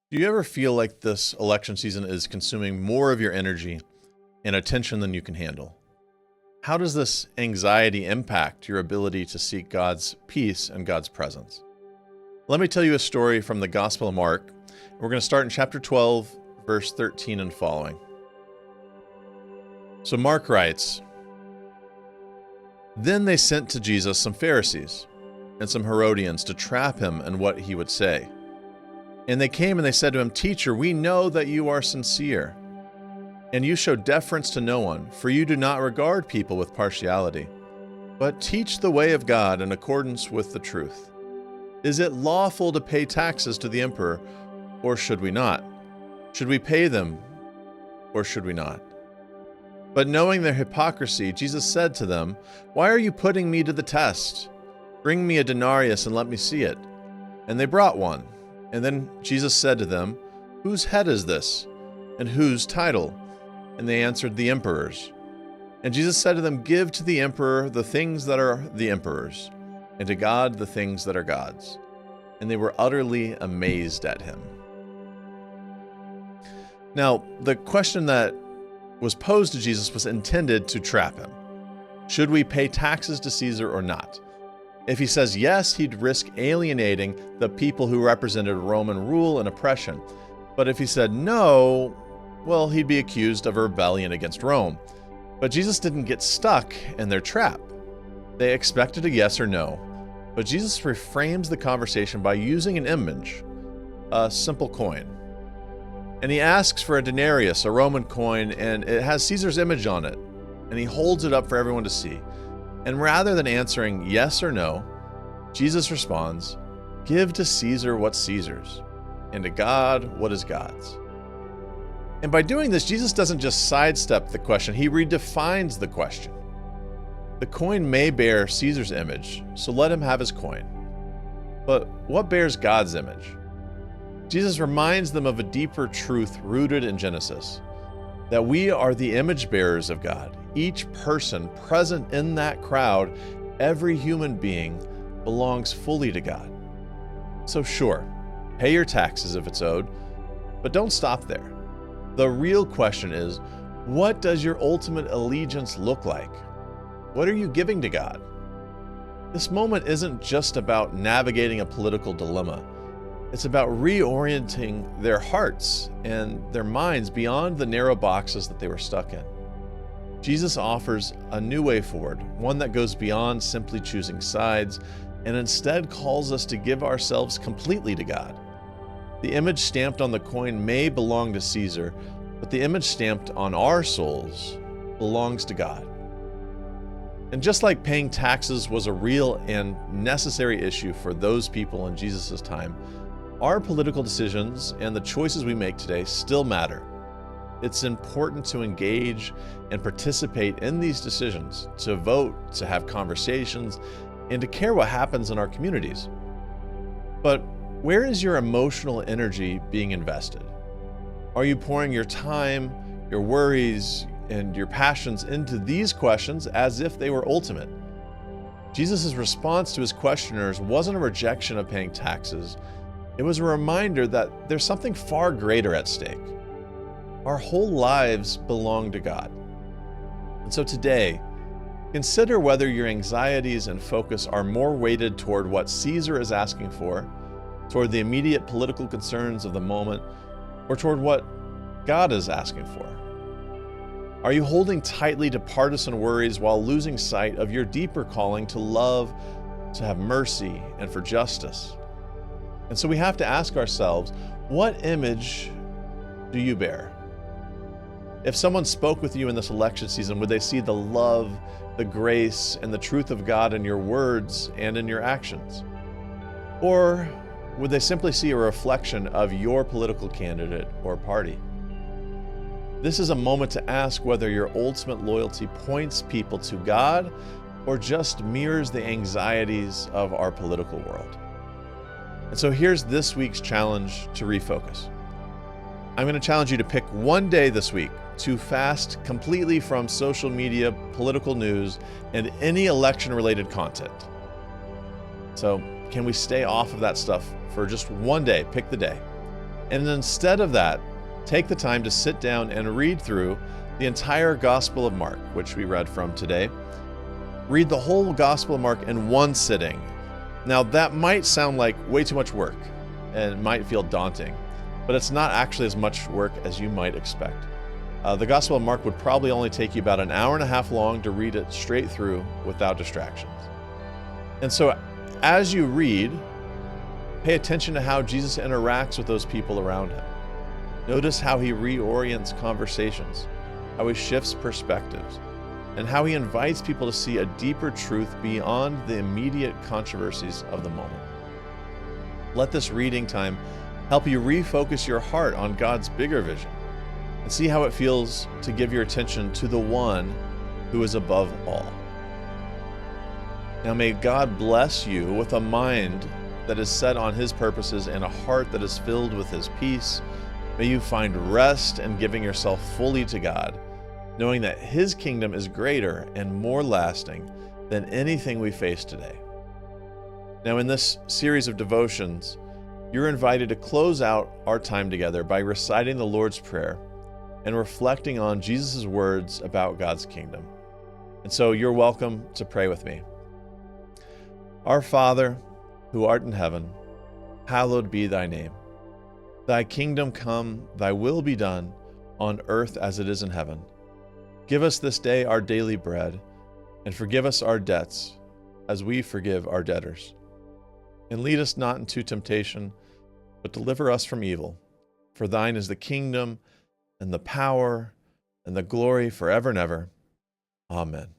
Do you ever feel like this election season is consuming more of your energy and attention than you can handle? How does this anxiety impact your ability to seek God's peace and God's presence? Let me tell you a story from the Gospel of Mark. We're going to start in chapter 12, verse 13 and following. So Mark writes, "Then they sent to Jesus some Pharisees and some Herodians to trap him in what he would say. And they came and they said to him, 'Teacher, we know that you are sincere, and you show deference to no one, for you do not regard people with partiality, but teach the way of God in accordance with the truth. Is it lawful to pay taxes to the emperor, or should we not? Should we pay them, or should we not?' But knowing their hypocrisy, Jesus said to them, 'Why are you putting me to the test? Bring me a denarius and let me see it.' And they brought one. And then Jesus said to them, 'Whose head is this, and whose title?' And they answered, 'The emperor's.' And Jesus said to them, 'Give to the emperor the things that are the emperor's, and to God the things that are God's.' And they were utterly amazed at him." Now, the question that was posed to Jesus was intended to trap him. Should we pay taxes to Caesar or not? If he says yes, he'd risk alienating the people who represented Roman rule and oppression. But if he said no, well, he'd be accused of a rebellion against Rome. But Jesus didn't get stuck in their trap. They expected a yes or no. But Jesus reframes the conversation by using an image, a simple coin. And he asks for a denarius, a Roman coin, and it has Caesar's image on it. And he holds it up for everyone to see. And rather than answering yes or no, Jesus responds, "Give to Caesar what's Caesar's, and to God what is God's." And by doing this, Jesus doesn't just sidestep the question, he redefines the question. The coin may bear Caesar's image, so let him have his coin. But what bears God's image? Jesus reminds them of a deeper truth rooted in Genesis, that we are the image bearers of God. Each person present in that crowd, every human being, belongs fully to God. So sure, pay your taxes if it's owed, but don't stop there. The real question is, what does your ultimate allegiance look like? What are you giving to God? This moment isn't just about navigating a political dilemma. It's about reorienting their hearts and their minds beyond the narrow boxes that they were stuck in. Jesus offers a new way forward, one that goes beyond simply choosing sides and instead calls us to give ourselves completely to God. The image stamped on the coin may belong to Caesar, but the image stamped on our souls belongs to God. And just like paying taxes was a real and necessary issue for those people in Jesus' time, our political decisions and the choices we make today still matter. It's important to engage and participate in these decisions, to vote, to have conversations, and to care what happens in our communities. But where is your emotional energy being invested? Are you pouring your time, your worries, and your passions into these questions as if they were ultimate? Jesus' response to his questioners wasn't a rejection of paying taxes. It was a reminder that there's something far greater at stake. Our whole lives belong to God. And so today, consider whether your anxieties and focus are more weighted toward what Caesar is asking for, toward the immediate political concerns of the moment, or toward what God is asking for. Are you holding tightly to partisan worries while losing sight of your deeper calling to love, to have mercy, and for justice? And so we have to ask ourselves, what image do you bear? If someone spoke with you in this election season, would they see the love, the grace, and the truth of God in your words and in your actions? Or would they simply see a reflection of your political candidate or party? This is a moment to ask whether your ultimate loyalty points people to God or just mirrors the anxieties of our political world. And so here's this week's challenge to refocus. I'm going to challenge you to pick one day this week to fast completely from social media, political news, and any election-related content. So can we stay off of that stuff for just one day? Pick the day. And instead of that, take the time to sit down and read through the entire Gospel of Mark, which we read from today. Read the whole Gospel of Mark in one sitting. Now, that might sound like way too much work and might feel daunting, but it's not actually as much work as you might expect. The Gospel of Mark would probably only take you about an hour and a half long to read it straight through without distractions. And so as you read, pay attention to how Jesus interacts with those people around him. Notice how he reorients conversations, how he shifts perspectives, and how he invites people to see a deeper truth beyond the immediate controversies of the moment. Let this reading time help you refocus your heart on God's bigger vision and see how it feels to give your attention to the one who is above all. Now may God bless you with a mind that is set on his purposes and a heart that is filled with his peace. May you find rest in giving yourself fully to God, knowing that his kingdom is greater and more lasting than anything we face today. Now, in this series of devotions, you're invited to close out our time together by reciting the Lord's Prayer and reflecting on Jesus' words about God's kingdom. And so you're welcome to pray with me. Our Father, who art in heaven, hallowed be thy name. Thy kingdom come, thy will be done, on earth as it is in heaven. Give us this day our daily bread, and forgive us our debts, as we forgive our debtors. And lead us not into temptation, but deliver us from evil. For thine is the kingdom, and the power, and the glory forever and ever. Amen.